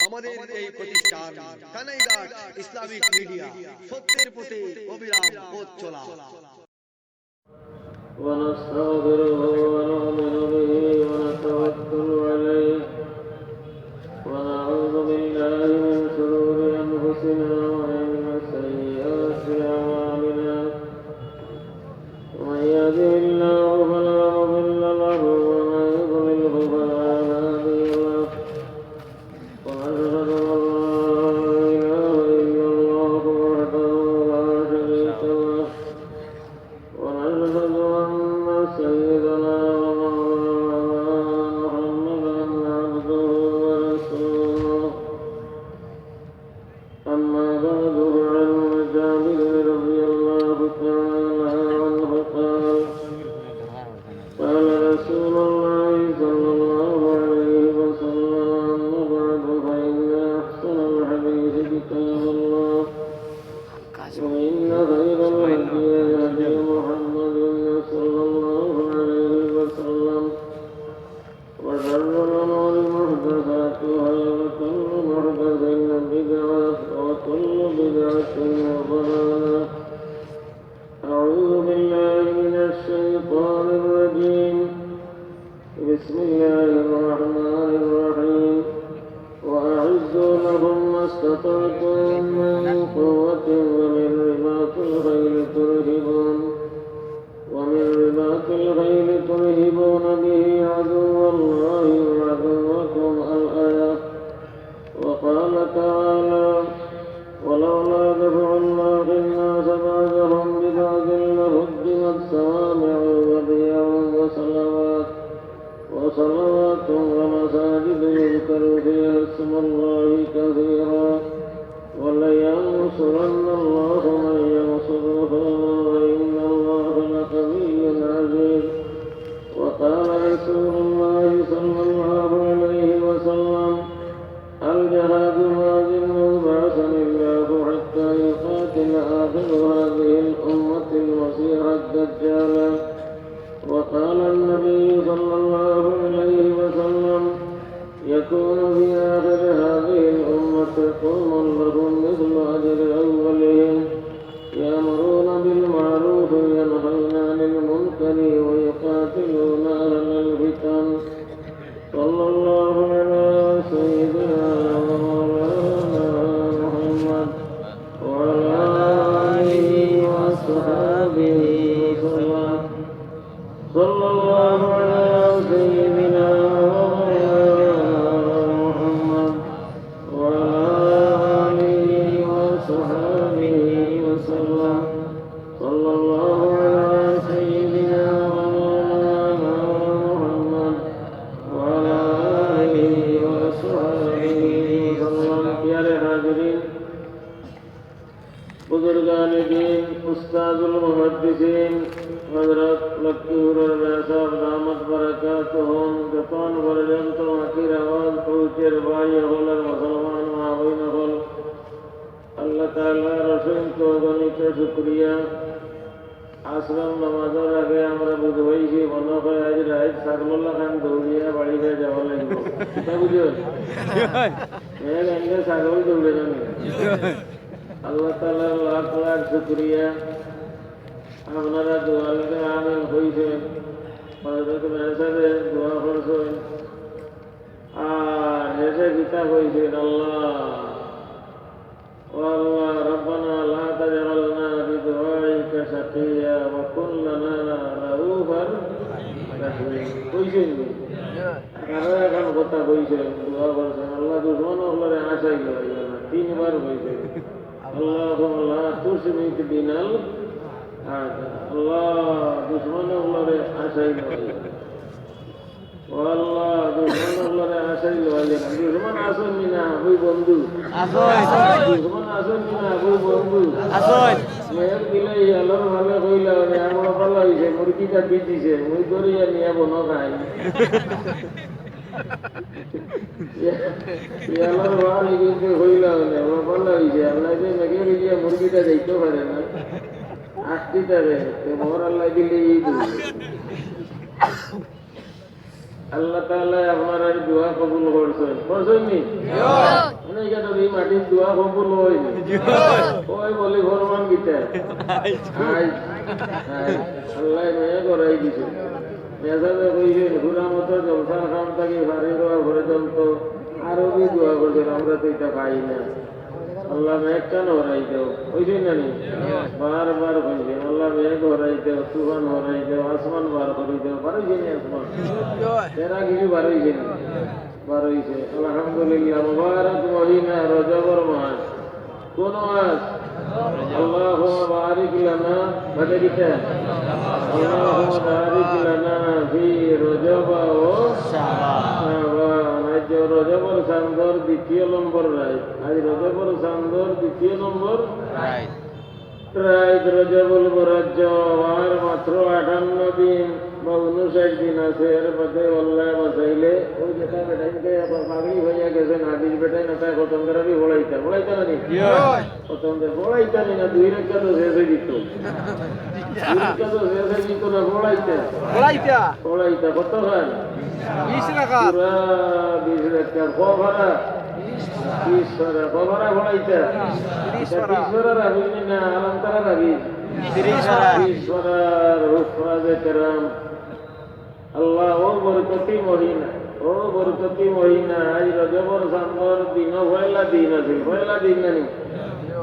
আমাদের এই প্রতিষ্ঠান কানাইঘাট ইসলামিক মিডিয়া সত্যের পথে অবিরাম পথ চলা। ونستغفره ونؤمن به ونتوكل عليه ونعوذ بالله من شرور أنفسنا ومن سيئات أعمالنا من يهده الله فلا مضل له ومن يضلله فلا هادي له ونشهد أن لا إله إلا الله وحده لا شريك له ونشهد أن سيدنا ومولانا محمدا عبده ورسوله أما بعد فعن جابر رضي الله تعالى عنه قال رسول الله صلى الله عليه وسلم بعد فإن أحسن الحديث كتاب الله وإن خير الهدي هدي محمد صلى الله عليه وسلم وشر الأمور محدثاتها وكل محدثة بدعة وكل بدعة ضلالة. أعوذ بالله من الشيطان الرجيم. بسم الله الرحمن الرحيم. وأعزوا لهم ما استطعتم من قوة ومن رباط الخيل ترهبون به عدو الله وعدوكم الآية. وقال تعالى ولولا دفع الله الناس بعضهم ببعض لهدمت صوامع وبيع وصلوات ومساجد يذكر فيها اسم الله كثيرا ولينصرن الله من ينصره وإن الله لقوي عزيز. وقال رسول الله صلى الله عليه وسلم الجهاد هادم بعثني الله حتى يقاتل آخر هذه الأمة المسيح الدجال. وقال النبي صلى الله عليه وسلم يكون في آخر هذه الأمة قوم لهم مثل أجر أولهم يأمرون بالمعروف وينهون عن المنكر ويقاتلون أهل الفتن. صلى الله على سيدنا ومولانا محمد وعلى آله وأصحابه وسلم. صلى الله على سيدنا ومولانا محمد وعلى آله وصحبه وسلم. صلى الله على سيدنا ومولانا محمد وعلى آله وصحبه وسلم. प्यारे हाज़रीन, बुजुर्गान दीन, उस्तादुल मुहद्दिसीन हज़रत लक्कीपुर साहब दामत बरकातुहुम जपान पर्यंत आखिर आवाज पहुँचेर भाई हल मुसलमान मा बहन हल अल्लाह ताआलार असंख्य गणित शुक्रिया। आश्रम नामाजर आगे আমরা বুঝ হইছি মনে হয় আজ রাত সাগরুল্লাহ খান দৌড়িয়া বাড়িতে যাওয়া লাগবে। তা বুঝো এখানে সাগর দৌড়ে যাবে। আল্লাহ তাআলার লাখ লাখ শুকরিয়া। আপনারা দোয়াতে আমিন হইছেন, হযরত মেসাবে দোয়া করছেন আর হেসে গীতা কইছেন আল্লাহ والله ربنا لا تجعلنا بدعائك شقيا وكن لنا رؤوفا رحيما কইছেন কারা এখন কথা কইছেন দোয়া করছেন আল্লাহ দুশমন হলরে আশাই লইয়া না তিনবার কইছেন আল্লাহুম্মা লা তুশমিত বিনাল আল্লাহ দুশমন হলরে আশাই লইয়া والله দুশমন হলরে আশাই লইয়া দুশমন আসেন না ওই বন্ধু দুশমন আসেন না ওই বন্ধু আসেন মেয়ের দিলে আলোর ভালো কইলা আমরা ভালো হইছে মুরগিটা দিতেছে মুই করিয়া নিয়ে বনো খাই আলোর ভালো কিন্তু কইলা আমরা ভালো হইছে আল্লাহ যে মেঘে গিয়ে মুরগিটা যাইতে পারে না আসতে রে মোর আল্লাহ দিলে আল্লাহ তাআলা আপনার দোয়া কবুল করছেন। মাটির দোয়া কবুল হয়নি ওই বলি ফরমান গীতা আল্লাহ মেয়ে করাই দিছে মেজাবে কইছেন ঘুরা মতো জলসার খাম থাকি বাড়ি দেওয়া ঘরে জলত আরো বি দোয়া করছেন আমরা তো এটা পাই না আল্লাহ মেঘ কেন হরাই দেও কইছেন না নি বারবার কইছেন আল্লাহ মেঘ হরাই দেও তুফান হরাই দেও আসমান বার করে দেও বারোইছে নি আসমান এরা কিছু বারোইছে নি বারোইছে আলহামদুলিল্লাহ মুবারক মহিনা রজবর মাস কোন মাস আল্লাহুম্মা বারিক লানা মানে কিটা আল্লাহুম্মা বারিক লানা ফি রজব ও শাবান আজ রজবর চাঁদর দ্বিতীয় নম্বর রাত আজ রজবর চাঁদর দ্বিতীয় নম্বর রাত রজবুল মুরাজ্জ আর মাত্র 58 দিন বা 59 দিন আছে এর মধ্যে আল্লাহ বাঁচাইলে ওই যেটা বেটাইকে পাগড়ি হইয়া গেছেন হাদিস বেটাই না তাই খতম করা বি বলাইতা না নি খতম করে বলাইতা না দুই রেখা তো শেষ হয়ে দিত দুই রেখা তো শেষ হয়ে দিত না বলাইতা কত হয় 20 টাকা পুরা 20 রেখা খবরা 20 টাকা খবরা বলাইতা 30 টাকা রাখবি না আলমতারা রাখবি 30 টাকা রুফরাজে کرام আল্লাহ ও বরকতি মহিনা আজ রজবর চাঁদর দিন পয়লা দিন আছে পয়লা দিন নানি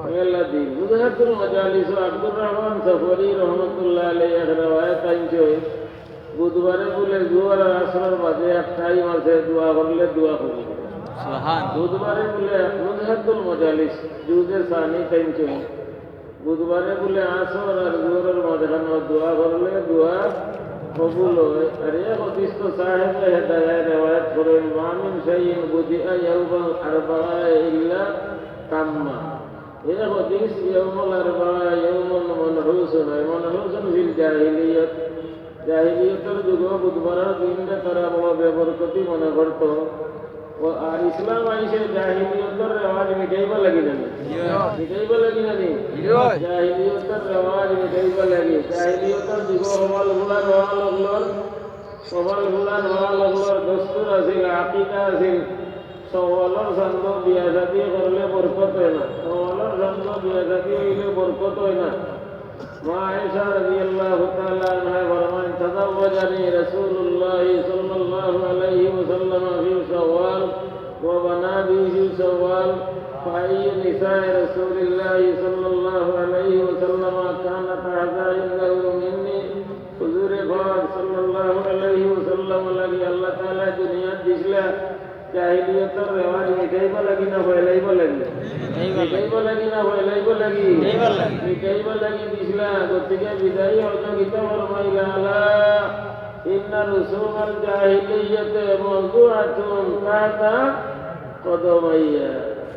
পয়লা দিন মুজাহিদুল মাজালিস আব্দুর রহমান সফরি রহমাতুল্লাহ আলাইহি এক রওয়ায়াত আইছে বুধবারে বলে জোহর আর আসরের মাঝে এক টাইম আছে দোয়া করলে দোয়া কবুল সুবহান বুধবারে বলে মুজাহিদুল মাজালিস জুজে সানি টাইম ছে বুধবারে বলে আসর আর জোহরের মাঝখানে দোয়া করলে দোয়া কবুল হয় আর এই হাদিস তো সাহেব হেদায়েত রওয়ায়াত করেন মামিন শাইইন বুদিআ ইয়াউমাল আরবাআ ইল্লা তাম্মা এই হাদিস ইয়াউমুল আরবাআ ইয়াউমুল মানহুসুন ফিল জাহিলিয়তের যুগ বুধবারের দিনটা তারা বড় বেবরকতি মনে করত ও আর ইসলাম আইসে জাহিলিয়তের রেওয়াজ মিটাইবা লাগি না জাহিলিয়তের রেওয়াজ মিটাইবা লাগি জাহিলিয়তের যুগ হওয়াল গুলার দস্তুর আছিল আকিদা আছিল সওয়ালর সঙ্গ বিয়া শাদী করলে বরকত হয় না সওয়ালর সঙ্গ বিয়া শাদী হইলে বরকত হয় না মা আয়েশা রাদিয়াল্লাহু তাআলা আনহা ফরমান তাযাওয়াজানি রাসূলুল্লাহ সাল্লাল্লাহু আলাইহি ওয়াসাল্লাম ফি শাওয়াল ওয়া বানা বিহি শাওয়াল فأي نساء رسول الله صلى الله عليه وسلم كانت هذا عنده مني حضور پاک صلى الله عليه وسلم لگی اللہ تعالی دنیا দিছলা জাহিলিয়তের রেওয়াজ মিটাইবা লাগি না ফয়লাইবা লাগি মিটাইবা লাগি দিছলা গতিকে বিদায়ী হয়তো গীতা ফরমাইলা আলা ইন্না রুসুমাল জাহিলিয়্যাতে মাওযুআতুন তাতা কদমাইয়া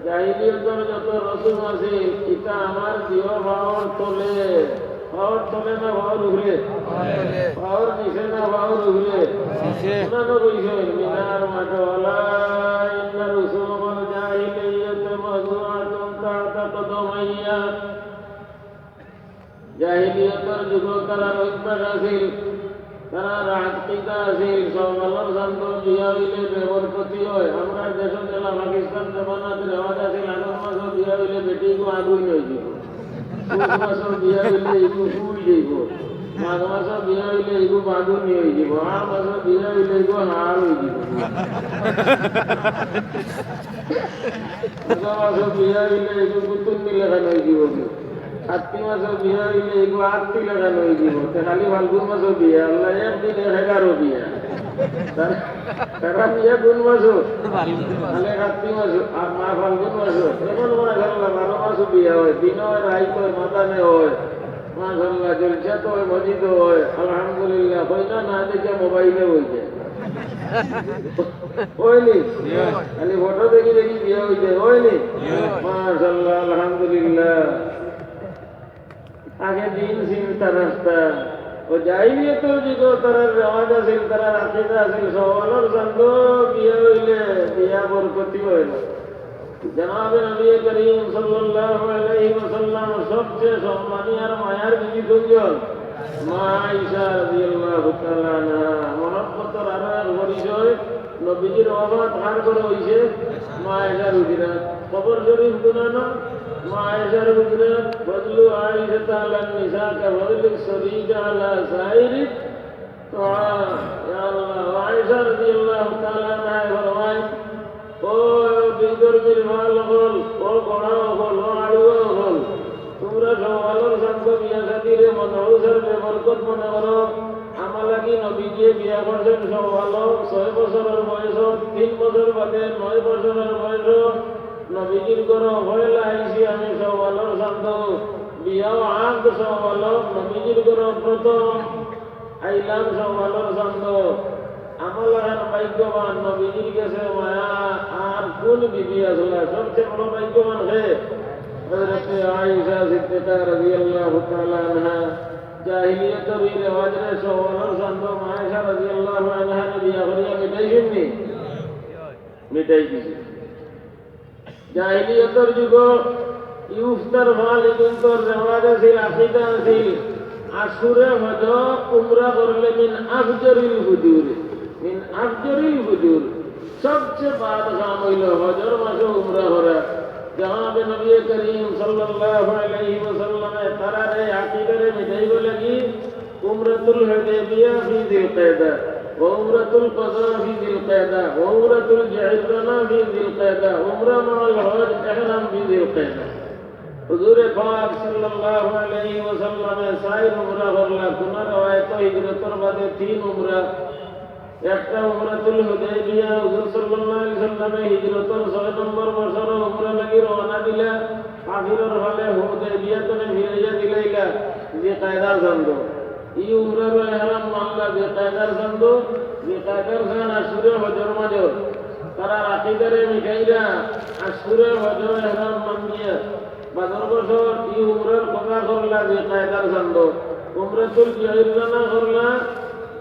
জাহিলিয়তের যত রসুম আছে এটা আমার দিও ভাওর তলে না ভাওর উগলে ভাওর নিচে না ভাওর উগলে শোনানো কইছেন মিনার মাঠওয়ালা ইন্না রুসুমাল জাহিলিয়্যাতে মাওযুআতুন তাতা কদমাইয়া জাহিলিয়তের যুগ তারা রইবাস আছিল তারা রাজকিতা আছিল সওয়ালর শান্ত বিয়া হইলে বেবরকতি হয় আমরা দেশ জেলা পাকিস্তান জমানাত রেওয়াজ আছিল আগর মাস বিয়া হইলে বেটিকে আগুন হয়ে যাব পৌষ মাস বিয়া হইলে এগু ফুল যাইব মাঘ মাস বিয়া হইলে এগু বাগুন হয়ে যাব আর মাস বিয়া হইলে এগু হাড় হয়ে যাব মাস বিয়া হইলে এগু কুতুন্নি লেখানো হয়ে যাব কার্তিক মাসের বিয়া হইলে এগুলো আরতি লাগানো হয়ে যাব খালি ফাল্গুন মাসের বিয়া আল্লাহ একদিন 11 বিয়া তারা বিয়া কোন মাসও খালি কার্তিক মাস আর মা ফাল্গুন মাস এখন মনে করেন 12 মাসও বিয়া হয় দিন হয় রাইত হয় মাদানে হয় মাশাআল্লাহ জলসা তো হয় মসজিদ হয় আলহামদুলিল্লাহ হয় না দেখে মোবাইলে হইছে হয়নি খালি ফটো দেখি বিয়া হইছে হয়নি মাশাআল্লাহ আলহামদুলিল্লাহ আগে দিন চিন্তা রাস্তা ও জাহিলিয়তের যুগ তারা রেওয়াজ আছিল তারা আকিদা আছিল সওয়ালর সঙ্গ বিয়া হইলে বিয়া বরকতি হয় না জনাবে নবী করিম সাল্লাল্লাহু আলাইহি ওয়াসাল্লাম সবচেয়ে সম্মানী আর মায়ার বিবি কোনজন মা আয়েশা রাদিয়াল্লাহু তাআলা আনহা মহব্বতের আর পরিচয় নবীজির ওয়াফাত কার করে হইছে মা আয়েশার হুজরাত কবর শরীফ গুনানো মা আয়েশার হুজরাত ফজলু আয়েশা আলা নিসা কা ফজলু সরিজ আলা সাইরি তো ইয়া আল্লাহ আয়েশা রাদিয়াল্লাহু তাআলা আনহা ফরমায় ও বিদরবির মাল হল ও বড় হল ও আলুয়া হল তোমরা সওয়ালের সঙ্গ বিয়া সাথীরে মনহুসের বেবরকত মনে করো আমার লাগি নবীজি বিয়া করছেন সওয়াল 6 বছরের বয়স 3 বছর বাদে 9 বছরের বয়স নবীজির ঘর হইলা আইসি আমি সওয়ালের সঙ্গ বিয়াও আগ সওয়াল নবীজির ঘর প্রথম আইলাম সওয়ালের সঙ্গ আমার লাগান ভাগ্যবান নবীজির কাছে মায়া আর কোন বিবি আসলে সবচেয়ে বড় ভাগ্যবান হে হযরত আয়েশা সিদ্দিকা রাদিয়াল্লাহু তাআলা আনহা জাহিলিয়াতের এই রেওয়াজে সওয়ালের সঙ্গ আয়েশা রাদিয়াল্লাহু আনহা বিয়া করিয়া মিটাইছেন মিটাই দিছে জাহিলিয়াতের যুগ ইফতার হল কিন্তু রেওয়াজ ছিল আকীদা ছিল আশুরে হজ উমরা করলে মিন আফজরিল হুজুর মিন আফজরিল হুজুর সবচেয়ে বাদ কাম হইল হজর মাসে উমরা করা জনাব নবী করিম সাল্লাল্লাহু আলাইহি ওয়াসাল্লাম তারারে আকীদারে মিটাইব লাগি উমরাতুল হুদাইবিয়া ফি যিলকায়দা ওয়া উমরাতুল কযা ফি যিলকায়দা ওয়া উমরাতুল জিহরানা ফি যিলকায়দা উমরা মাল হজ ইহরাম ফি যিলকায়দা হুজুর পাক সাল্লাল্লাহু আলাইহি ওয়াসাল্লাম সাইর উমরা করলা কোন রওয়ায়াত হিজরতের বাদে 3 উমরা একটা উমরাতুল হুদাইবিয়া হুজুর সাল্লাল্লাহু আলাইহি ওয়াসাল্লাম হিজরতের 6 নম্বর বছরে উমরা লাগি রওনা দিলা কাফিরের হলে হুদাইবিয়াতে ফিরাইয়া দিলাইলা যে কায়দার সঙ্গ এই উমরার ইহরাম মানলা যে কায়দার সঙ্গ যে কায়দার সঙ্গ আশুরে হজর মাজর তারা আকীদারে মিটাইরা আশুরে হজর ইহরাম মানিয়া বাদর বছর এই উমরার কথা করলা যে কায়দার সঙ্গ উমরাতুল জিহরানা করলা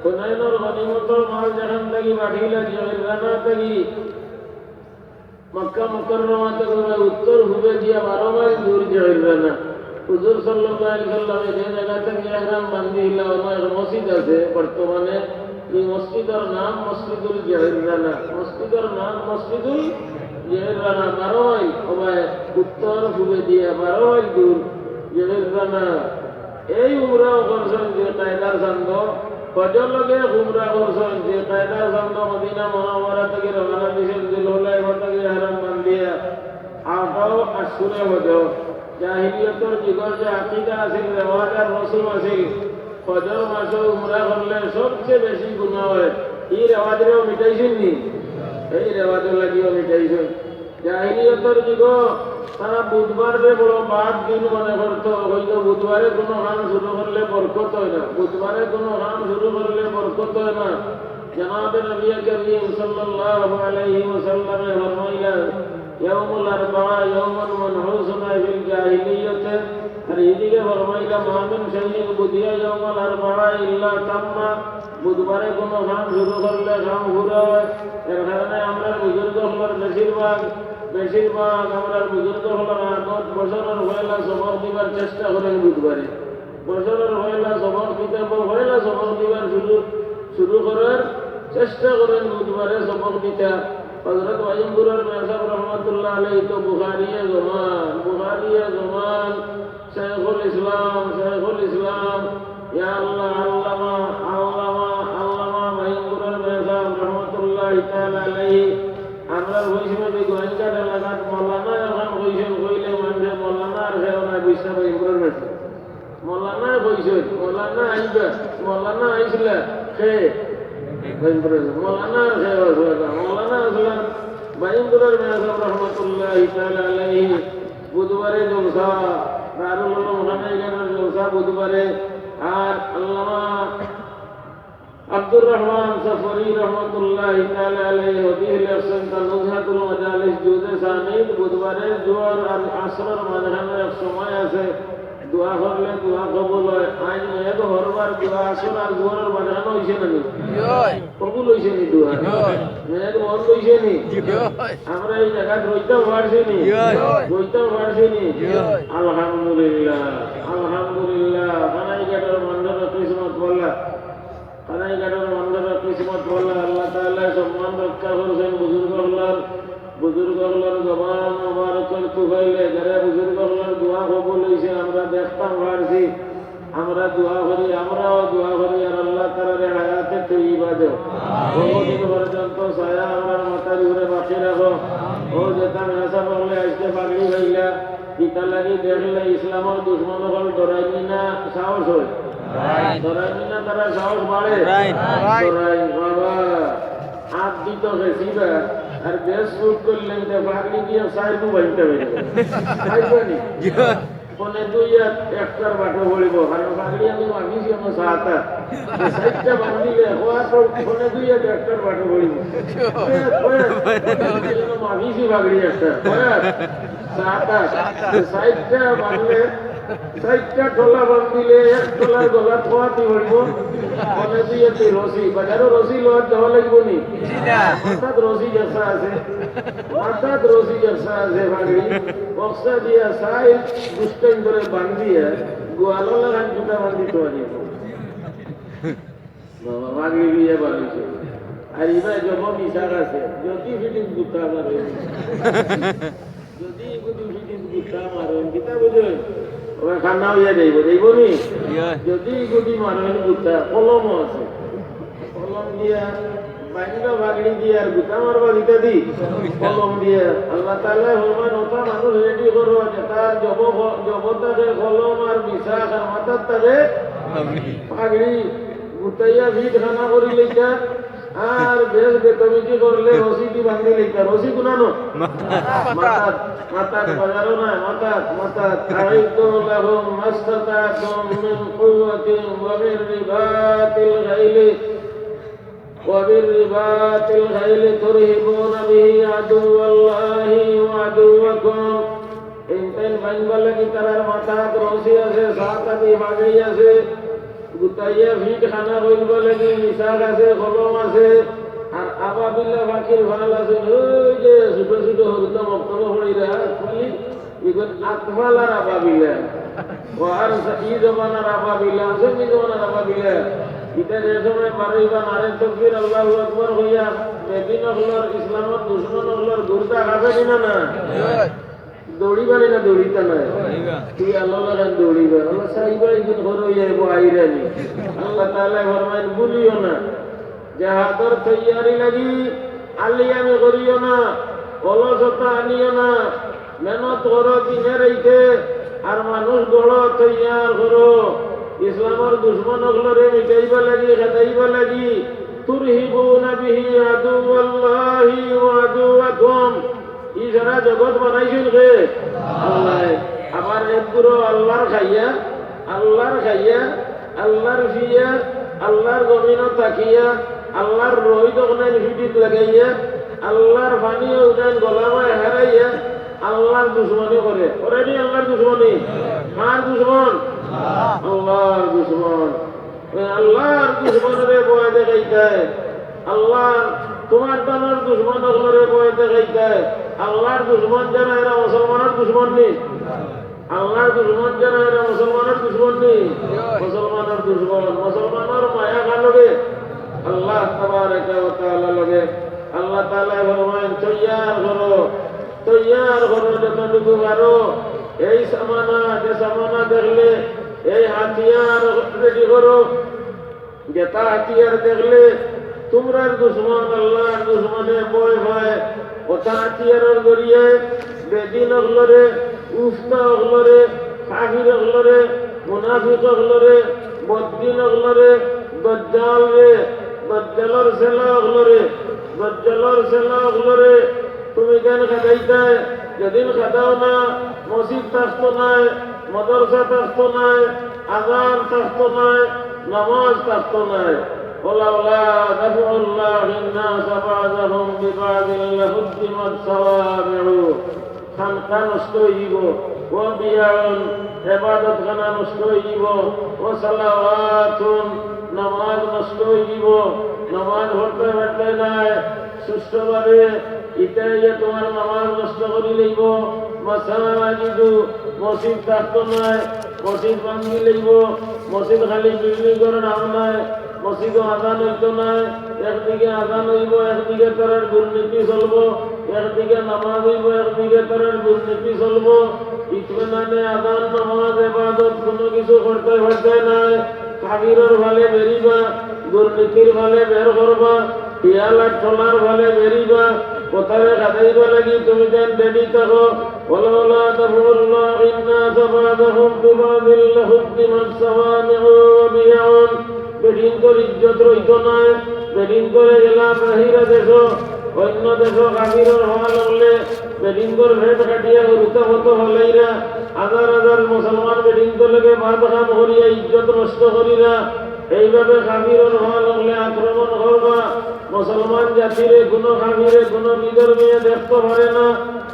হুনাইনের গনিমতর মাল যেখান থেকে পাঠিলা জিহরানা থেকে মক্কা মুকাররমা থেকে উত্তর পূর্বে দিয়া 12 মাইল দূর জিহরানা হুজুর সাল্লাল্লাহু আলাইহি ওয়াসাল্লাম যে জায়গা থেকে ইহরাম বাঁধিলা ওখানে মসজিদ আছে বর্তমানে এই মসজিদের নাম মসজিদুল জিহরানা মসজিদের নাম মসজিদুল জিহরানা 12 মাইল ওখানে উত্তর পূর্বে দিয়া 12 মাইল দূর জিহরানা এই উমরা করছেন যে কায়দার সঙ্গ হজর লগে উমরা করছেন যে কায়দার সঙ্গ মদিনা মুনাওয়ারা থেকে রওনা দিয়েছেন যুলহুলাইফা থেকে ইহরাম বাঁধিয়া আটাও আশুরে হজর জাহিলিয়াতের যুগের যে আকীদা আছিল রেওয়াজ আর রসুম আছিল হজর মাসে উমরা করলে সবচেয়ে বেশি গুনাহ হয় এই রেওয়াজেও মিটাইছেন নি এই রেওয়াজের লাগিও মিটাইছেন জাহিলিয়াতের যুগ তারা বুধবারে বড় বাদ দিন মনে করতো হয়তো বুধবারে কোনো কাম শুরু করলে বরকত হয় না বুধবারে কোনো কাম শুরু করলে বরকত হয় না জনাব নবী করিম সাল্লাল্লাহু আলাইহি ওয়াসাল্লাম ফরমাইলেন ইয়াউমুল আরবাআ ইয়াউমুন মানহুসুন ফিল জাহিলিয়াত আর এদিকে ফরমাইলেন মামিন শাইইন বুদিয়া ইয়াউমুল আরবাআ ইল্লা তাম্মা বুধবারে কোনো কাম শুরু করলে কাম পুরো হয় এর কারণে আমরা বুজুর্গ হলার বেশিরভাগ আমরা বুজুর্গ হলার আগত বছরের পয়লা সবক দিবার চেষ্টা করেন বুধবারে বছরের পয়লা সবক দিতে পয়লা সবক দিবার শুরু করার চেষ্টা করেন বুধবারে সবক দিতে হযরত ওয়াইমপুরের মেহসাব রহমাতুল্লাহ আলাইহি তো বুখারিয়ে জমান শাইখুল ইসলাম ইয়া আল্লাহ আল্লামা ওয়াইমপুরের মেহসাব রহমাতুল্লাহ তাআলা আলাইহি আমরা বৈষ্ণবী গোয়েঙ্কার এলাকার মৌলানা এখন কইছেন কইলে মানুষে মৌলানা আর খেও না বিশ্বাস ওয়াইমপুরের মেহসাব মৌলানা কইছেন মৌলানা আইবা মৌলানা আইসলা খে মৌলানা আর খেও মৌলানা আসলাম বাইমপুরের মেহসাব রহমাতুল্লাহ তাআলা আলাইহি বুধবারে জলসা দারুল উলুম খানাইগানের জলসা বুধবারে আর আল্লামা আব্দুর রহমান সফরি রহমাতুল্লাহ তাআলা আলাইহি ওদিহিল আহসান নুজহাতুল মাজালিস জুদে সামিদ বুধবারে জোহর আর আসরের মাঝখানে এক সময় আছে দোয়া করলে দোয়া কবুল হয় আজ মেঘ হরবার দোয়া আসর আর জোহরের মাঝখানে হইছে না কবুল হইছে নি দোয়া মেঘ মন হইছে নি আমরা এই জায়গা রইতে পারছি নি আলহামদুলিল্লাহ কানাইঘাটের মন্ডপের কিসমত বলা কানাইঘাটের মন্ডপের কিসমত বলা আল্লাহ তাআলা সম্মান রক্ষা করছেন বুজুর্গ হলার বুজুর্গগুলোর জবান মোবারকের তুফাইলে যারা বুজুর্গগুলোর দোয়া কবুল হয়েছে আমরা দেখতাম পারছি, আমরা দোয়া করি, আমরাও দোয়া করি আর আল্লাহ তাআলার হায়াতে তৈবা দেও, বহুদিন পর্যন্ত ছায়া আমার মাথার উপরে বাকি রাখো। ও যেতাম নেশা বললে আজকে পাগড়ি ভাইলা কিতা লাগি দেখলে ইসলামের দুশ্মন হল ডরাইনি না সাহস হয়, ডরাইনি না তারা সাহস বাড়ে, ডরাই বাবা হাত দিত গেছিবা আর বেশ শুট করলেন যে পাগড়ি দিয়ে সাইডু বাঁধতে হবে খাইবানি ফোনে দুই একটার বাটো বলিব কারণ পাগড়ি আমি মাগিছি আমার সাহাটা সাইডটা বাঁধিলে হওয়ার পর ফোনে দুই একটার বাটো বলিব মাগিছি পাগড়ি একটা সাহাটা সাইডটা বাঁধলে সাইডটা টোলা বাঁধিলে এক টোলার গলা খোয়াতে বলিব ফোনে দুই একটি রসি বাজারও রসি লোয়ার দেওয়া লাগবো নি হঠাৎ রসি জেসা আছে, হঠাৎ রসি জেসা আছে পাগড়ি বক্সা দিয়া সাইড দুষ্টাইন করে বান্ধিয়ে গোয়ালো লাগান জুতা বান্ধি তো বাবা পাগড়ি দিয়ে বাঁধিছে আর এবার যখন মিশাক আছে যদি ফিটিং জুতা মারে যদি ফিটিং জুতা মারেন কিতা বুঝেন ওরা খান্না হইয়া যাইব যাইব নি যদি গুটি মারেন জুতা কলমও আছে কলম দিয়া বাইঙ্গা বাগড়ি দিয়ে আর গুতা মারবা দিতে দি কলম দিয়ে আল্লাহ তাআলা ফরমান ওটা মানুষ রেডি করো যেটা জবতাকে কলম আর মিশাক আর মাথার তাকে পাগড়ি গুতাইয়া ভিড় খানা করি লইতা আর বেশ বেতমিজি করলে রশি দি বান্ধি লইতা রশি গুনানো মাথার মাথার বাজারও না মাথার আইতো লাহুম মাস্তাতাতুম মিন কুওয়াতিন ওয়া মিন রিবাতিল গাইলি وبالرباط الخيل ترهبون به عدو الله وعدوكم ইনতেন বাঙ্গলে কি তারার মাথা রশি আছে সাতাতি বাগড়ি আছে গুতাইয়া ভিট খানা কইব লাগি মিশাক আছে কলম আছে আর আবাবিল্লা বাকির ভাল আছে ওই যে ছোট ছোট হরুত মক্তব হইরা খালি ইগন আতফালার আবাবিল্লা ও আর ই জমানার আবাবিল্লা আছে কি জমানার আবাবিল্লা এটা যে সময় পারইবা নারে তাকবীর আল্লাহু আকবার হইয়া বেদিন হলর ইসলামের দুশমন হলর গুরদা খাবে না না দৌড়িবানি না দৌড়িতা না তুই আল্লাহ লাগান দৌড়িবা আল্লাহ সাইবা ইদিন ঘর হইয়া আইরানি আল্লাহ তাআলা ফরমায় ভুলিও না জাহাদর তৈয়ারি লাগি আলিয়ামি করিও না অলসতা আনিও না মেহনত করো দিনে রাইতে আর মানুষ গড় তৈয়ার করো ইসলামের দুশ্মন হলরে মিটাইবা লাগি খেদাইবা লাগি তুরহিবুনা বিহি আদুওয়াল্লাহি ওয়া আদুওয়াকুম ই যারা জগৎ বানাইছেন কে আল্লাহ আবার একগুলো আল্লাহর খাইয়া আল্লাহর ফিয়া আল্লাহর জমিনও তাকিয়া আল্লাহর রোহিত কোনায় ভিডিত লাগাইয়া আল্লাহর পানি উঠান গলামায় হারাইয়া আল্লাহর দুশ্মনী করে ওরেনি আল্লাহর দুশ্মনী কার দুশ্মন আল্লাহর দুশ্মন আল্লাহর দুশ্মনরে বয় দেখাইতে আল্লাহর তোমার দানার দুশ্মন হলরে বয় দেখাইতে আল্লাহর দুশ্মন যারা এরা মুসলমানের দুশ্মন নেই আল্লাহর দুশ্মন যারা এরা মুসলমানের দুশ্মন নেই মুসলমানের দুশ্মন মুসলমানের মায়া কালবে আল্লাহ তাবারাকা ওয়া তাআলা লগে আল্লাহ তাআলা ফরমায়েন তৈয়ার করো যতটুকু পারো এই সামানা দেখলে এই হাতিয়ার রেডি করো যেটা হাতিয়ার দেখলে তোমরা দুশ্মন আল্লাহর দুশ্মনে বয় হয় ওটা হাতিয়ারের জড়িয়ে বেদিন হলরে উফতা হলরে কাফির হলরে মুনাফিক হলরে বদ্দিন হলরে দজ্জাল রে দজ্জালর সেলা হলরে তুমি কেন খাদাইতে যেদিন খাদাও না মসজিদ থাকতো নাই মাদ্রাসা থাকতো নাই আযান থাকতো নাই নামাজ থাকতো নাই ওলাউলা দাফুল্লাহিন নাস বা'দাহুম বিবা'দিন লাহুদ্দিমাত সাওয়ামি'ু খানকা নষ্ট হইব ও বিয়াউন ইবাদত খানা নষ্ট হইব ও সালাওয়াতুন নামাজ নষ্ট হইব নামাজ পড়তে নাই সুষ্ঠুভাবে ইটাই তোমার নামাজ নষ্ট করি লইব মাসাজিদু মসজিদ থাকতো নাই মসজিদ ভাঙি লইব মসজিদ খালি বিল্ডিং করে নাম নাই মসজিদ আজান হইতো নাই একদিকে আজান হইব, একদিকে তার দুর্নীতি চলবো, একদিকে নামাজ হইব, একদিকে তার দুর্নীতি চলবো। ইতমেনানে আজান নামাজ ইবাদত কোনো কিছু করতে পারতে নাই। কাবিরের ভালে বেরিবা, দুর্নীতির ভালে বের করবা, হিয়ালার ঠোলার ভালে বেরিবা, কোথায় কাটাইবা লাগি তুমি যেন রেডি থাকো। ওয়ালা তাফুল্লাহ ইন্না সাবাদাহুম বিবাদিল্লাহ হুদ্দিমাত সাওয়ামিউ ওয়া বিয়াউন। বেডিন তোর ইজ্জত রইত নাই, বেডিন করে গেলাম বাহিরা দেশ, অন্য দেশ কাবিরের হওয়া লাগলে বেডিন করে ভেট কাটিয়া রুতা মতো হলাইরা হাজার হাজার মুসলমান বেডিন তোলেকে বাদ কাম করিয়া ইজ্জত নষ্ট করিরা। এইভাবে কাবিরের হওয়া লাগলে আক্রমণ করবা। মুসলমান জাতিরে কোনো কাবিরে কোনো বিধর্মীয় দেখতে পারে না।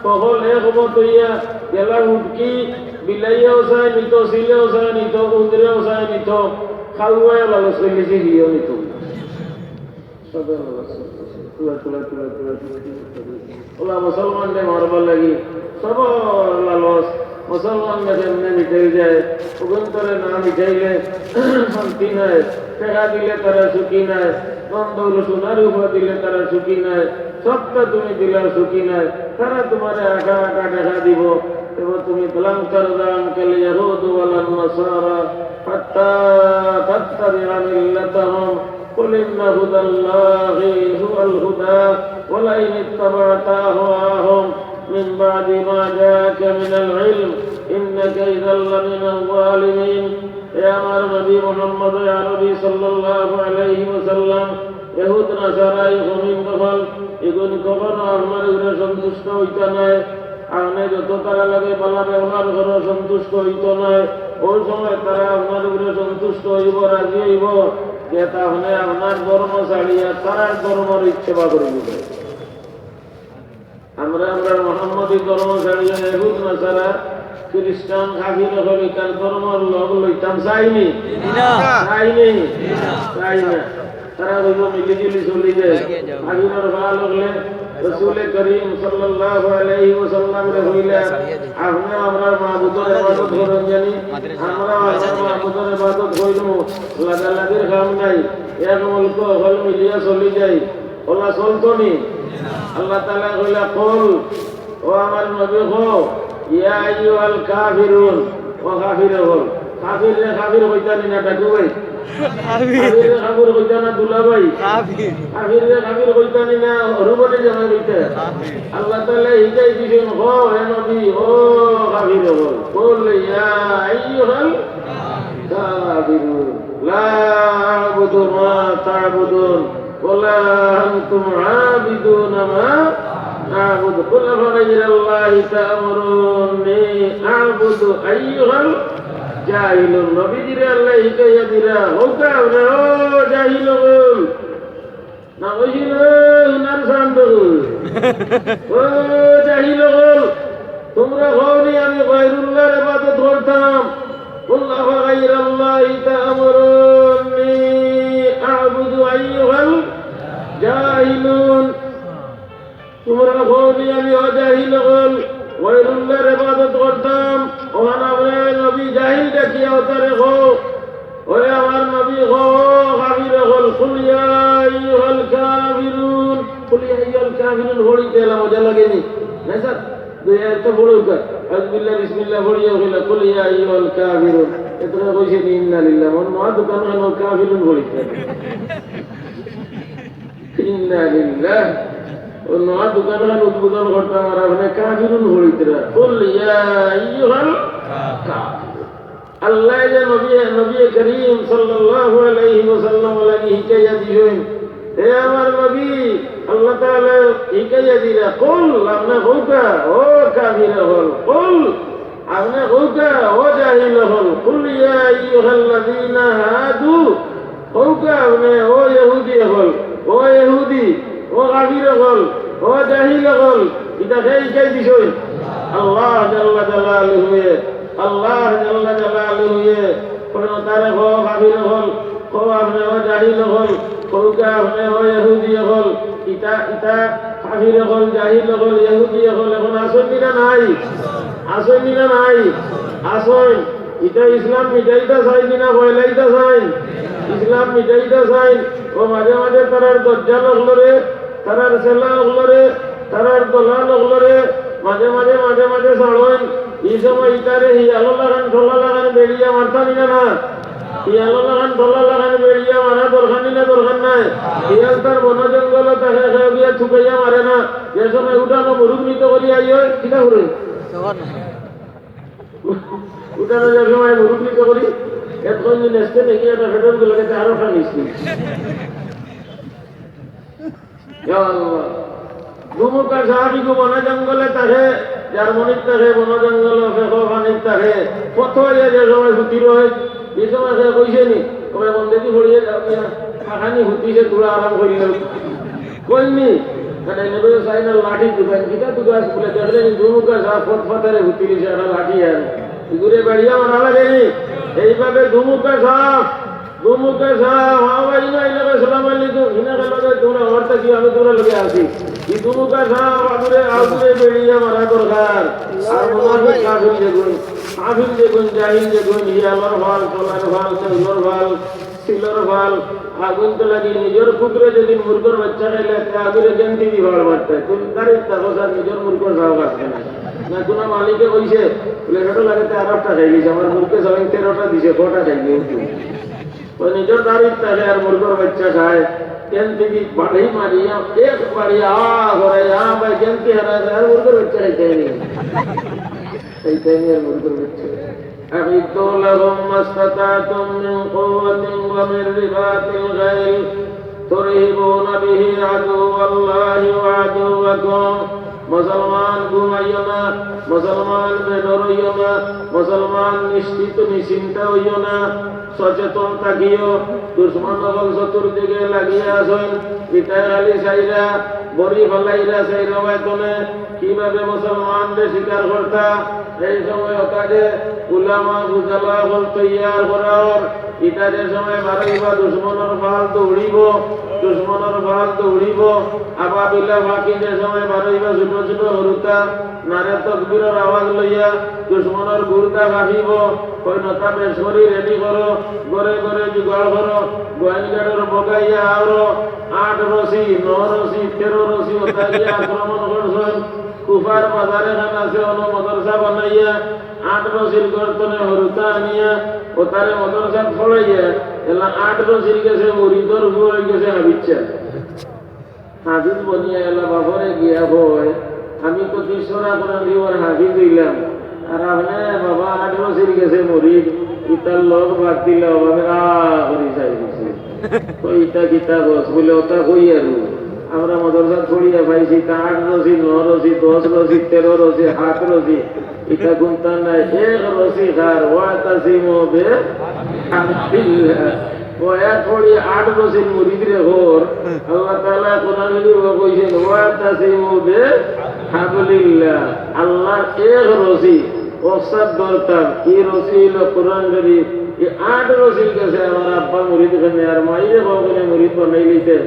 কখন একমত হইয়া গেলা উটকি বিলাইয়াও চায় নিত, সিলেও চায় নিত, উদরেও চায় নিত, খাওয়ায় লালচ করলেছি গিয়েও নিত। ওলা মুসলমানকে মারবার লাগি সবার লালচ। মুসলমানকে কেমনে মিটাই যায়, অভ্যন্তরে না মিটাইলে শান্তি নাই। টেকা দিলে তারা সুখী নাই, বন্ধুর সোনার উপর দিলে তারা সুখী নাই, সবটা তুমি দিলে সুখী নাই। তারা তোমার আঁকা আঁকা দেখা দিব। এবার তুমি লাং তারদান কাল ইয়াহুদু ওয়ালান নাসারা হাত্তা তাত্তাবিআ মিল্লাতাহুম কুল ইন্না হুদাল্লাহি হুয়াল হুদা ওয়া ইন ইত্তাবা'তা আহওয়াহুম মিন বা'দি মা জাআকা মিনাল ইলম ইন্নাকা ইযাল লামিনাল যালিমিন। এ আমার নবী মুহাম্মদ আরবি সাল্লাল্লাহু আলাইহি ওয়াসাল্লাম, ইহুদ নাসারাই জমিন দখল এগুন কখনো আপনার উপরে সন্তুষ্ট হইতে নাই। আপনি যত তারা লাগে পালা ব্যবহার করো সন্তুষ্ট হইত নয়। ওই সময় তারা আপনার উপরে সন্তুষ্ট হইব, রাজি হইব যে তাহলে আপনার ধর্ম ছাড়িয়া তারার ধর্মের ইচ্ছা করিব। আমরা মোহাম্মদী ধর্ম ছাড়িয়া ইহুদ নাসারা খ্রিস্টান কাফির হলিকার ধর্মের লোক লইতাম চাইনি, চাইনি, চাই না। তারা হইব মিলিজুলি চলি যায়। কাফিরের ভালো লাগলে রাসূল করিম সাল্লাল্লাহু আলাইহি ওয়াসাল্লাম রে হইলা আপনি আমরা মাবুদের ইবাদত করেন জানি, আমরা মাবুদের ইবাদত কইলু, লাগালাগির কাম নাই। এক মুলক হল মিলিয়া চলি যাই, ওলা চলতো নি। আল্লাহ তাআলা কইলা কুল, ও আমার নবী কও ইয়া আইয়ুহাল কাফিরুন, ও কাফির হল। কাফির রে কাফির কইতানি না ডাকু ভাই, কাফির রে কাফির কইতানা দুলা ভাই, কাফির রে কাফির কইতানি না হরুবলি জানা কইতে। আল্লাহ তাআলা হিদায়াত দিবেন, ও হে নবী ও কাফির হল। কুল ইয়া আইয়ুহাল কাফিরুন লা আ'বুদু মা তা'বুদুন ওয়ালা আনতুম আবিদুনা মা আ'বুদু কুল আফাগাইরাল্লাহি তা'মুরুনি আ'বুদু আইয়ুহাল জাহিলুন। নবীজিরে আল্লাহ হিকাইয়া দিরা হোকা রে ও জাহিল বল না কইছিল উনার শান্ত ও জাহিল বল, তোমরা কওনি আমি গায়রুল্লাহর ইবাদত করতাম। কুল আফাগাইরাল্লাহি তা'মুরুনি আ'বুদু আইয়ুহাল জাহিলুন। তোমরা কওনি আমি অজাহিল বল গায়রুল্লাহর ইবাদত করতাম। ওখানে আমরা নবী জাহিল দেখিয়া তারে গো ওরে আমার নবী গো কাফির হল। কুল ইয়া আইয়ুহাল কাফিরুন, কুল ইয়া আইয়ুহাল কাফিরুন বলিতে মজা লাগেনি না স্যার? দুই আয়াত পড়ুক, আউযুবিল্লাহ বিসমিল্লাহ পড়িয়া কইলা কুল ইয়া আইয়ুহাল কাফিরুন। এতরা কইছে ইন্না লিল্লাহ মন মা দোকান হল কাফিরুন বলিতে ইন্না লিল্লাহ। ও নয়া দোকান হল উদ্বোধন করতাম আর আপনি কাফিরুন বলিতে কুল ইয়া আইয়ুহাল কাফিরুন। আল্লাহ যে নবী করিম সাল্লাল্লাহু আলাইহি ওয়াসাল্লাম লাগি হিকায়া দিবেন, হে আমার নবী আল্লাহ তাআলা হিকায়া দিরা কুল আপনি হোকা ও কাফির হল, কুল আপনি হোকা ও জাহিল হল। কুল ইয়া আইয়ুহাল্লাযীনা হাদু, হোকা আপনি ও ইহুদি হল, ও ইহুদি ও কাফির হল, ও জাহিল হল। এটা কে হিকাই দিছেন? আল্লাহ জাল্লা জালালুহু। আল্লাহ জাল্লা জালালুহু কোন তারে গো কাফির হল, কো আপনি ও জাহিল হল, কোকা আপনি ও ইহুদি হল। ইটা ইটা কাফির হল, জাহিল হল, ইহুদি হল। এখন আসেন না নাই? আসেন না নাই? আসেন। এটা ইসলাম মিটাইতে চাই কিনা বয়লাইতে চাই? ইসলাম মিটাইতে চাই। ও ও মাঝে মাঝে তারার দজ্জাল হলরে, তারার সেলা হলরে, তারার দলাল হলরে মাঝে মাঝে মাঝে মাঝে ছাড়েন। এই সময় ইটারে হিয়ালো লাগান ঢোলা লাগান বেরিয়া মারতানি না, হিয়ালো লাগান ঢোলা লাগান বেরিয়া মারা দরকার না, দরকার নাই। হিয়াল তার বন জঙ্গল তাকে খেয়ে গিয়ে থুকাইয়া মারে না। যে সময় উঠানো মুরুখ নিত করি আইয় কিনা করে উঠানো যে সময় মুরুখ নিত করি এখন নেসতে দেখি একটা ফেটন গুলোকে আরো খানিছি। দুমুখা সাহাবিগু বন জঙ্গলে তাকে জার্মনির তাকে বন জঙ্গল পানির তাকে কত যে সময় ফুটি রয় এই সময় কইছে নি তবে বন্দেজি পড়িয়ে খাখানি হুতিছে তোরা আরাম করি কইনি চাই না লাঠি দুকান কিটা দুকান বলে দেখলেন দুমুখা সাহা ফতফতারে হুতিছে একটা লাঠি আর ঘুরে বেড়িয়া মারা লাগেনি। এইভাবে দুমুখা সাপ দুমুখে সাপ হাওয়াই না ইলাকা সালাম আলাইকুম হিনা গেলে তোমরা অর্থ কি আমি তোমরা লগে আসি এই দুমুখা সাপ আদুরে আদুরে বেড়িয়া মারা দরকার। আর মুনাফিক কাফির যে গুণ জাহিল যে গুণ হিয়ালর ভাল তোলার ভাল চৌলর ভাল সিলর ভাল আগুন তো লাগি নিজের পুকুরে যেদিন মুরগর বাচ্চা খাইলে আদুরে গেন্দি দি ভাল মারতে তুমি তারিখ থাকো স্যার নিজের মুরগর সাপ আসবে না না কোনো মালিকে কইছে বলে সেটা লাগে 13টা খাই গেছে আমার মুরগে সবাই 13টা দিছে 6টা খাই গেছে ওই নিজের তারিখ থাকে আর মুরগর বাচ্চা খায় কেন থেকে বাড়ি মারিয়া এক বাড়ি ঘরে ভাই কেনতি হারা আর মুরগর বাচ্চা খাইতে নেই খাইতে নেই আর মুরগর বাচ্চা أعدوا لهم ما استطعتم من قوة ومن رباط الخيل ترهبون به عدو الله وعدوكم মুসলমান ঘুমাইও না, মুসলমান বেডর হইও না, মুসলমান নিশ্চিত নিশ্চিন্ত হইও না, সচেতন থাকিও। দুশ্মন সকল চতুর্দিকে লাগিয়া আসেন ইটা খালি চাইরা বড়ি ফেলাইরা চাইরা বেতনে কিভাবে মুসলমানদের স্বীকার করতা এই সময় ওটাকে উলামা বুজালা বল তৈয়ার করার ইটাদের সময় বাড়াইবা দুশ্মনের ফাল দৌড়িব, দুশ্মনের ফাল দৌড়িব আবাবিলা বাকি যে সময় বাড়াইবা ছোট ছোট হরুতা নারে তকবীরের আওয়াজ লইয়া দুশ্মনের গুরুতা ভাবিব কইনতা বেশরি রেডি করো গড়ে গড়ে জুগাড় করো গোয়াইনগাড়ের বগাইয়া আওরো 8 রশি 9 রশি 13 রশি ওতাইয়া আক্রমণ করছেন কুফার বাজারে খান আছে অন মাদ্রাসা বানাইয়া 8 রশির গর্তনে হরুতা আনিয়া ওতারে মাদ্রাসা ফলাইয়া এলা 8 রশির গেছে মুরিদর হয়ে গেছে হাবিচ্ছা হাফিজ বনিয়া এলা বাবরে গিয়া হয় আমি তো তিসরা কোরআন দিওয়ার হাফিজ হইলাম আর আপনি বাবা 8 রশির গেছে মুরিদ ইতার লোক বাদ দিল আমি করি চাই দিছি তো ইটা কিতা বস বলে ওটা কই আর আমরা মাদ্রাসা ছড়িয়া পাইছি তা 8 রশি 9 রশি 10 রশি 13 রশি 7 রশি এটা গুনতা নাই এক রশি খার ওয়াতাসিমু বে হামদিল্লাহ ও এক পড়ি 8 রশি মুরিদ রে ঘর আল্লাহ তাআলা কোরআনে কইছেন ওয়াতাসিমু বে হামদিল্লাহ আল্লাহ এক রশি ওসাদ দরকার কি রশি হলো কোরআন শরীফ এই 8 রশির কাছে আমার আব্বা মুরিদ খানে আর মাইরে বাবুনে মুরিদ বানাই লইতে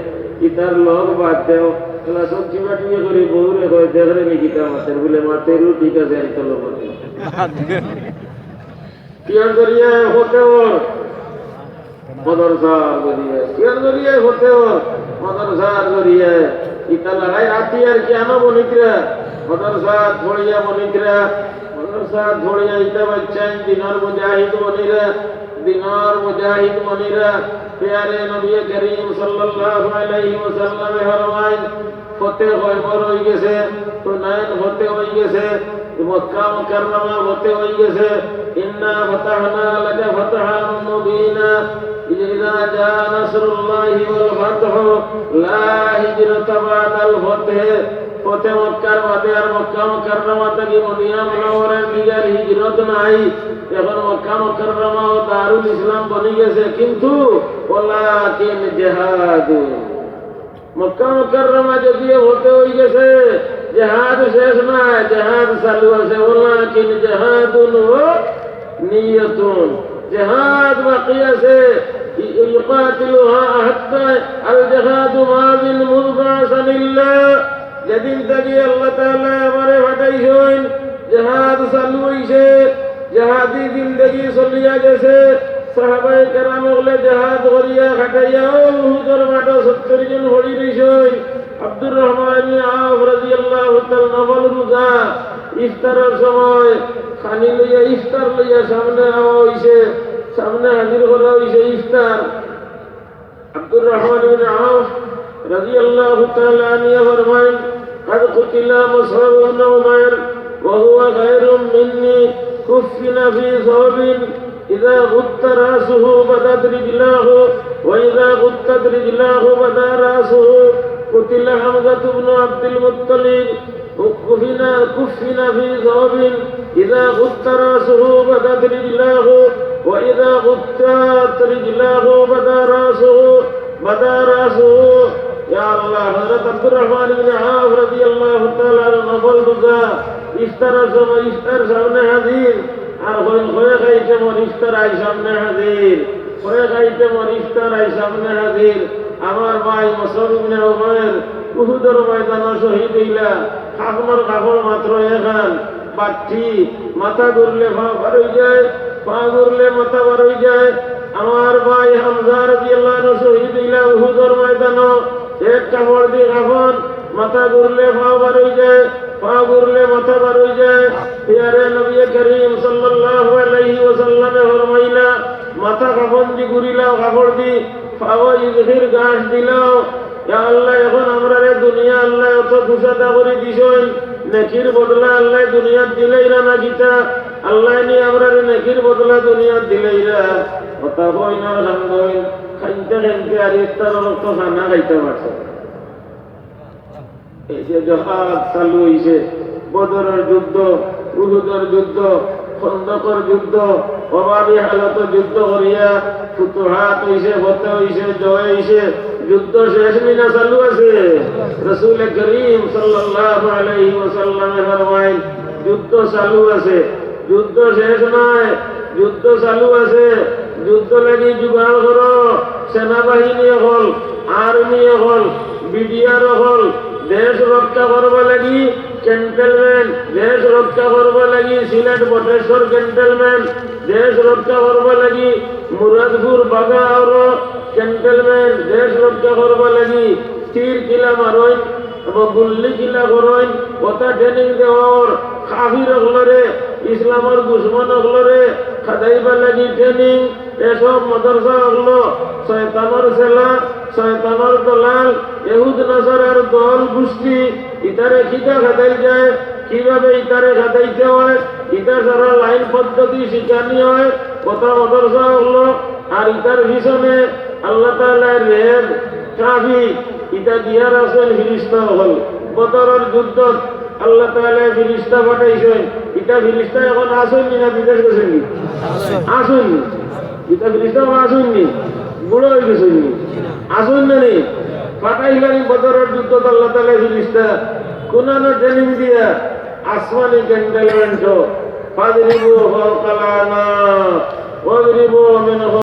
ইতার লোক বাদ দেও এলা সব চিমাটিয়ে করে বউরে কয় দেখরে নি গীতা মাতের বলে মাতেরও ঠিক আছে আর চলো বলে কিয়ার জরিয়ে হতে ওর মাদ্রাসা জরিয়ে কিয়ার জরিয়ে হতে ওর মাদ্রাসা জরিয়ে ইতা লড়াই আতি আর কেন বনিতরা মাদ্রাসা ছড়িয়া বনিতরা মাদ্রাসা ছড়িয়া ইতা বাচ্চা দিনার মুজাহিদ বনিরা দিনার মুজাহিদ বনিরা প্যারে নবী করিম সাল্লাল্লাহু আলাইহি ওয়াসাল্লাম ফরমায়েন ফতে খয়বর হয়ে গেছে তো নায়ন হতে হয়ে গেছে মক্কা মুকাররমা হতে হয়ে গেছে ইন্না ফাতাহনা লাকা ফাতহান মুবিনা ইযা জা নাসরুল্লাহি ওয়াল ফাতহ লা হিজরাতা বাদাল ফাতহ ফতে মক্কার বাদে আর মক্কা মুকাররমা থেকে মদিনা মুনাওয়ারার দিকে হিজরত নাই এখন মক্কা মুকাররমা ও দারুল ইসলাম বনে গেছে কিন্তু ওয়ালাকিন জিহাদ মক্কা মুকাররমা যদিও হতে হয়ে গেছে জিহাদ শেষ না জিহাদ চালু আছে ওয়ালাকিন জিহাদুন ওয়া নিয়তুন জিহাদ বাকি আছে ইকাতিলুহা হাত্তা আল জিহাদু মাযিন মুযবাসান লিল্লাহ যেদিন থেকে আল্লাহ তাআলা আমারে পাঠাইছেন জিহাদ চালু হইছে জিহাদি জিন্দেগি চলিয়া গেছে সাহাবায়ে কেরাম হলে জিহাদ করিয়া খাটাইয়া উহুদের মাঠে 70 জন হলি রইছেন। আব্দুর রহমান ইবনে আওফ রাদিয়াল্লাহু তাআলা নফল রোজা ইফতারের সময় খানি লইয়া ইফতার লইয়া সামনে আওয়া হইছে, সামনে হাজির করা হইছে ইফতার। আব্দুর রহমান ইবনে আওফ রাদিয়াল্লাহু তাআলা আনহু ফরমায়েন قد قتل مصعب بن عمير وهو خير مني كفن في ثوب إذا غط رأسه بدت رجلاه وإذا غطت رجلاه بدا رأسه قتل حمزة بن عبد المطلب كفن في ثوب إذا غط رأسه بدت رجلاه وإذا غطت رجلاه بدا رأسه يا الله حضرت عبد الرحمن بن عوف رضي الله تعالى عنه নফল রোজা ইফতারের সময় ইফতার সামনে হাজির আর হয়ে খাইছে মোর ইফতার আই সামনে হাজির, হয়ে খাইছে মোর ইফতার আই সামনে হাজির। আমার ভাই মুসআব ইবনে উমাইর উহুদের ময়দানে শহীদ হইলা, কাফনের কাপড় মাত্র এখান বাটি, মাথা ঘুরলে পা বার হয়ে যায়, পা ঘুরলে মাথা বার হয়ে যায়। আমার ভাই হামজা রাদিয়াল্লাহু আনহু শহীদ হইলা উহুদের ময়দানে, এক কাপড় দিয়ে কাফন, মাথা ঘুরলে পা বার হয়ে যায়, পা ঘুরলে মাথা বার হয়ে যায়। ইয়ারে নবী করিম সাল্লাল্লাহু আলাইহি ওয়াসাল্লামে ফরমাইলা মাথা কাফন দি ঘুরিলাও, কাপড় দি পাও ইজহির গাছ দিলাও। ইয়া আল্লাহ এখন আমরা রে দুনিয়া আল্লাহ এত খুশাদা করে দিছেন, নেকির বদলা আল্লাহ দুনিয়াত দিলেইরা না গীতা আল্লাহ নি আমরা রে নেকির বদলা দুনিয়াত দিলেইরা। কথা কই না রান্দই খাইতে খাইতে আর ইফতার রক্ত খানা খাইতে পারছে। এই যে জিহাদ চালু হইছে, বদরের যুদ্ধ, উহুদের যুদ্ধ, খন্দকের যুদ্ধ, অভাবী হালত যুদ্ধ করিয়া ফুতুহাত হইছে, ফতে হইছে, জয় হইছে। যুদ্ধ শেষ না চালু আছে? রাসূল করিম সাল্লাল্লাহু আলাইহি ওয়াসাল্লামে ফরমাইন যুদ্ধ চালু আছে, যুদ্ধ শেষ নয়, যুদ্ধ চালু আছে। যুদ্ধ লাগি জোগাড় করো, সেনাবাহিনী হল, আর্মি হল, বিডিআর হল, দেশ রক্ষা করবা লাগি ক্যান্টনমেন্ট, দেশ রক্ষা করবা লাগি সিলেট বটেশ্বর ক্যান্টনমেন্ট, দেশ রক্ষা করবা লাগি মুরাদপুর বাগাওর ক্যান্টনমেন্ট, দেশ রক্ষা করবা লাগি তীর কিলা মারইন এবং গুল্লি কিলা করইন, কথা ট্রেনিং দেওয়ার কাফির হলরে, ইসলামের দুশ্মন হলরে খাদাইবা লাগি ট্রেনিং। এসব মাদ্রাসা হলো শয়তানের সেলা, শয়তানের দলাল, ইহুদ নাসারার দল গোষ্ঠী। ইতারে খিতা খাদাই যায়, কিভাবে ইতারে খাদাইতে হয়, ইতা সারা লাইন পদ্ধতি শিখানি হয়। কথা মাদ্রাসা হলো আর ইতার পিছনে আল্লাহ তাআলা রেব ট্রাফিক ইতা দিয়ার আছেন ফিরিস্তা হল। বদরের যুদ্ধ আল্লাহ তাআলা ফিরিস্তা পাঠাইছেন। ইতা ফিরিস্তা এখন আসেন না বিদেশ গেছেন নি? আসেন ইতা ফিরিস্তা আসেন নি? বুড়ো হয়ে গেছেন নি? আসেন না নি? পাঠাইলেন বদরের যুদ্ধ আল্লাহ তাআলা ফিরিস্তা কোনানো ট্রেনিং দিয়া আসমানি ক্যান্টনমেন্ট ফাদরিবু ফাওকালানা ওয়াদরিবু মিনহু